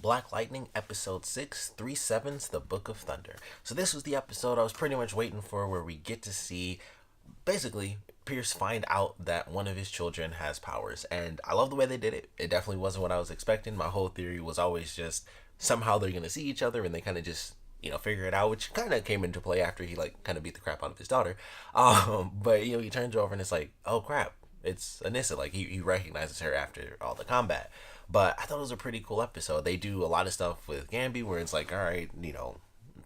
Black Lightning, Episode 6, 3 Sevens, The Book of Thunder. So this was the episode I was pretty much waiting for, where we get to see, basically, Pierce find out that one of his children has powers. And I love the way they did it. It definitely wasn't what I was expecting. My whole theory was always just, somehow they're going to see each other and they kind of just, figure it out, which kind of came into play after he, kind of beat the crap out of his daughter. But, he turns over and it's like, oh crap, it's Anissa. Like, he recognizes her after all the combat. But I thought it was a pretty cool episode. They do a lot of stuff with Gamby where it's like, all right,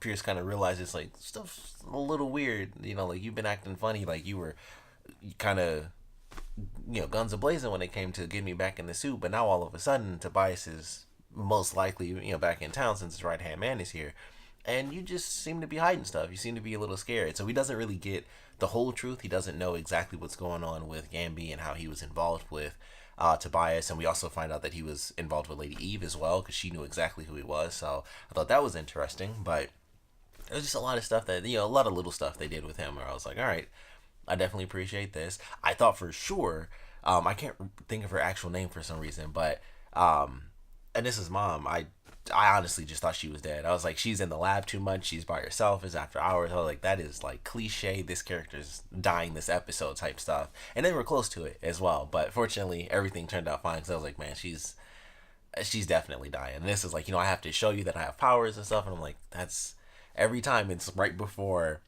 Pierce kind of realizes like stuff's a little weird. Like you've been acting funny, like you were kind of, guns a blazing when it came to getting me back in the suit. But now all of a sudden, Tobias is most likely, back in town since his right hand man is here, and you just seem to be hiding stuff. You seem to be a little scared. So he doesn't really get the whole truth. He doesn't know exactly what's going on with Gamby and how he was involved with Tobias, and we also find out that he was involved with Lady Eve as well because she knew exactly who he was. So I thought that was interesting. But there's just a lot of stuff that a lot of little stuff they did with him where I was like, all right, I definitely appreciate this. I thought for sure, I can't think of her actual name for some reason, but Anissa's mom, I honestly just thought she was dead. I was like, she's in the lab too much. She's by herself. It's after hours. I was like, that is like cliche. This character's dying this episode type stuff. And they were close to it as well. But fortunately, everything turned out fine. Because I was like, man, she's definitely dying. And this is like, I have to show you that I have powers and stuff. And I'm like, that's every time it's right before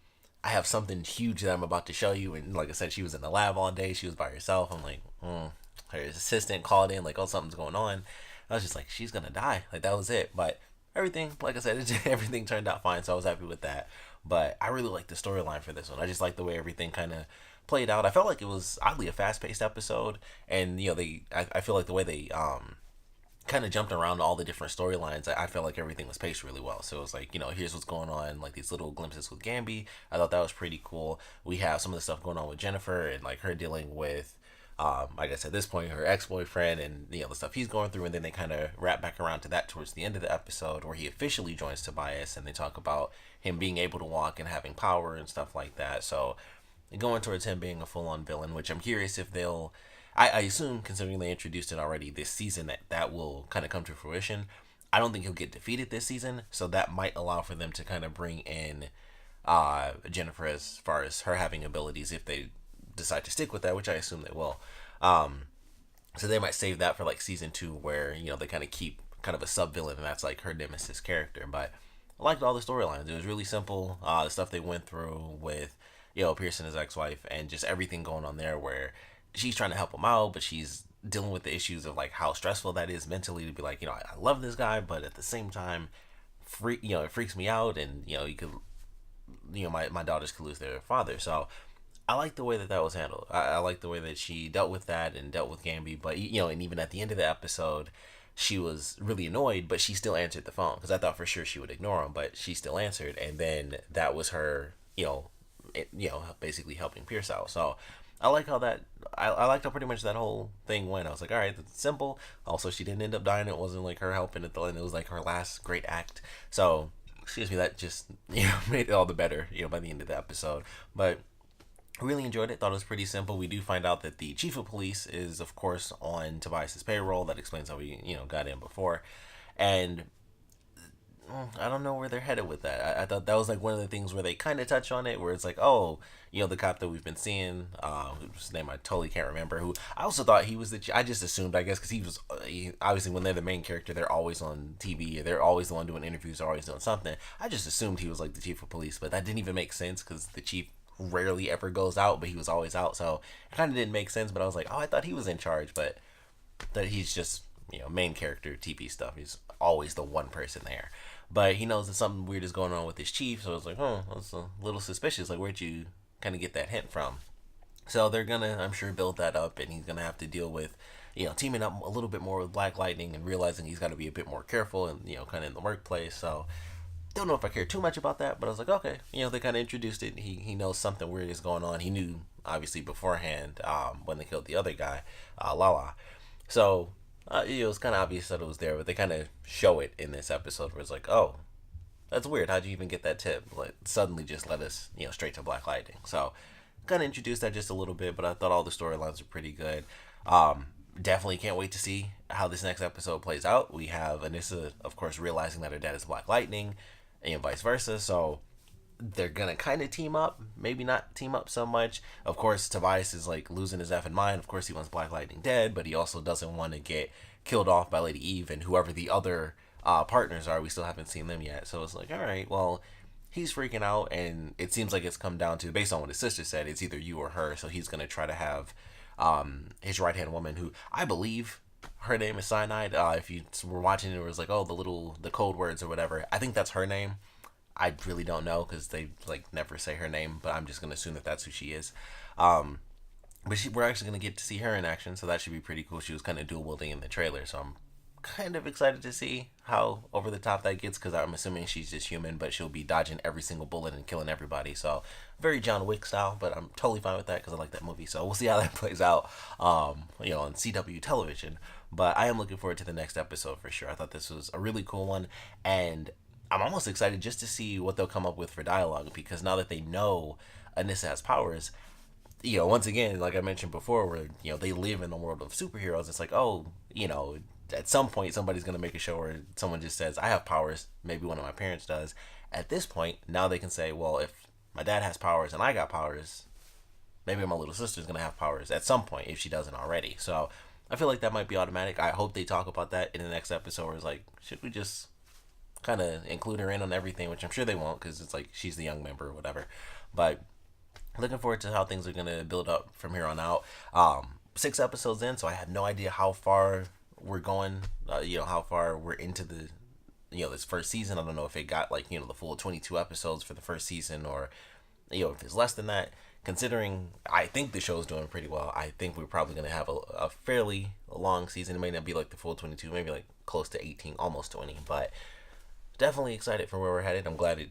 I have something huge that I'm about to show you. And like I said, she was in the lab all day. She was by herself. I'm like, her assistant called in like, oh, something's going on. I was just like, she's gonna die. Like that was it. But everything, like I said, everything turned out fine, so I was happy with that. But I really like the storyline for this one. I just like the way everything kind of played out. I felt like it was oddly a fast-paced episode, and I feel like the way they kind of jumped around all the different storylines. I felt like everything was paced really well. So it was like, here's what's going on, like these little glimpses with Gamby. I thought that was pretty cool. We have some of the stuff going on with Jennifer and like her dealing with I guess at this point her ex-boyfriend and the stuff he's going through, and then they kind of wrap back around to that towards the end of the episode where he officially joins Tobias and they talk about him being able to walk and having power and stuff like that. So going towards him being a full-on villain, which I'm curious if they'll I assume, considering they introduced it already this season, that will kind of come to fruition. I don't think he'll get defeated this season, so that might allow for them to kind of bring in Jennifer as far as her having abilities if they decide to stick with that, which I assume they will. So they might save that for like season 2, where they kind of keep kind of a sub villain, and that's like her nemesis character. But I liked all the storylines. It was really simple. The stuff they went through with Pierce and his ex-wife, and just everything going on there, where she's trying to help him out, but she's dealing with the issues of like how stressful that is mentally to be like, I love this guy, but at the same time, it freaks me out, and you could, my daughters could lose their father. So I like the way that was handled. I like the way that she dealt with that and dealt with Gamby. But and even at the end of the episode, she was really annoyed, but she still answered the phone because I thought for sure she would ignore him, but she still answered, and then that was her, basically helping Pierce out. So I like how that. I liked how pretty much that whole thing went. I was like, all right, that's simple. Also, she didn't end up dying. It wasn't like her helping at the end. It was like her last great act. So, excuse me, that just made it all the better. By the end of the episode, but really enjoyed it. Thought it was pretty simple. We do find out that the chief of police is, of course, on Tobias's payroll. That explains how we, got in before. And I don't know where they're headed with that. I thought that was like one of the things where they kind of touch on it, where it's like, oh, the cop that we've been seeing, whose name I totally can't remember. Who I also thought he was I just assumed, I guess, because he was obviously when they're the main character, they're always on TV. Or they're always the one doing interviews. Or always doing something. I just assumed he was like the chief of police, but that didn't even make sense because the chief rarely ever goes out, but he was always out, so it kind of didn't make sense. But I was like, oh, I thought he was in charge, but that he's just main character TV stuff. He's always the one person there, but he knows that something weird is going on with his chief. So I was like, oh, that's a little suspicious. Like, where'd you kind of get that hint from? So they're gonna, I'm sure, build that up, and he's gonna have to deal with teaming up a little bit more with Black Lightning and realizing he's got to be a bit more careful and kind of in the workplace. So don't know if I care too much about that, but I was like, okay, they kind of introduced it. He knows something weird is going on. He knew obviously beforehand when they killed the other guy, Lala. So it was kind of obvious that it was there, but they kind of show it in this episode where it's like, oh, that's weird. How'd you even get that tip? Like suddenly just let us straight to Black Lightning. So kind of introduced that just a little bit, but I thought all the storylines were pretty good. Definitely can't wait to see how this next episode plays out. We have Anissa, of course, realizing that her dad is Black Lightning, and vice versa. So they're gonna kind of team up, maybe not team up so much. Of course, Tobias is like losing his effing mind. Of course, he wants Black Lightning dead, but he also doesn't want to get killed off by Lady Eve and whoever the other partners are. We still haven't seen them yet, so it's like, all right, well, he's freaking out, and it seems like it's come down to, based on what his sister said, it's either you or her. So he's gonna try to have his right hand woman, who I believe her name is Cyanide. If you were watching it, it was like, oh, the code words or whatever. I think that's her name. I really don't know because they like never say her name, but I'm just gonna assume that that's who she is. Um, we're actually gonna get to see her in action, so that should be pretty cool. She was kind of dual wielding in the trailer, so I'm kind of excited to see how over the top that gets, because I'm assuming she's just human, but she'll be dodging every single bullet and killing everybody. So very John Wick style, but I'm totally fine with that because I like that movie. So we'll see how that plays out, on CW television. But I am looking forward to the next episode for sure. I thought this was a really cool one, and I'm almost excited just to see what they'll come up with for dialogue, because now that they know Anissa has powers, once again, like I mentioned before, where, they live in a world of superheroes, it's like, oh, at some point somebody's going to make a show where someone just says, I have powers, maybe one of my parents does. At this point, now they can say, well, if my dad has powers and I got powers, maybe my little sister's going to have powers at some point if she doesn't already. So I feel like that might be automatic. I hope they talk about that in the next episode, where it's like, should we just kind of include her in on everything, which I'm sure they won't, because it's like she's the young member or whatever. But looking forward to how things are going to build up from here on out. 6 episodes in, so I have no idea how far we're going, how far we're into this first season. I don't know if it got like, the full 22 episodes for the first season, or, if it's less than that. Considering I think the show's doing pretty well, I think we're probably going to have a fairly long season. It may not be like the full 22, maybe like close to 18, almost 20, but definitely excited for where we're headed. I'm glad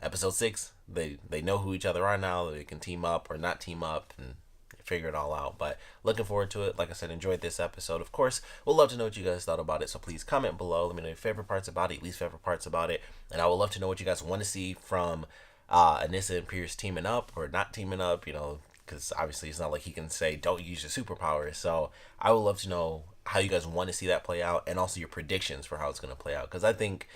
episode 6, they know who each other are now. They can team up or not team up and figure it all out. But looking forward to it. Like I said, enjoyed this episode. Of course, we'll love to know what you guys thought about it. So please comment below. Let me know your favorite parts about it, least favorite parts about it. And I would love to know what you guys want to see from Anissa and Pierce teaming up or not teaming up, because obviously it's not like he can say, don't use your superpowers. So I would love to know how you guys want to see that play out, and also your predictions for how it's going to play out. Because I think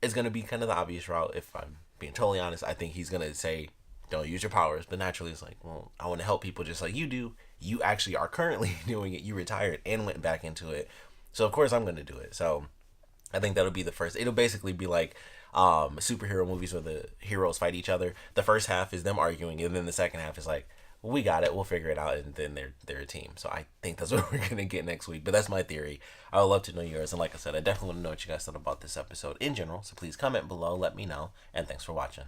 it's going to be kind of the obvious route. If I'm being totally honest, I think he's going to say, don't use your powers. But naturally, it's like, well, I want to help people just like you do. You actually are currently doing it. You retired and went back into it. So, of course, I'm going to do it. So, I think that'll be the first. It'll basically be like superhero movies where the heroes fight each other. The first half is them arguing, and then the second half is like, we got it, we'll figure it out, and then they're a team. So I think that's what we're gonna get next week. But that's my theory. I would love to know yours, and like I said, I definitely want to know what you guys thought about this episode in general. So please comment below, let me know, and thanks for watching.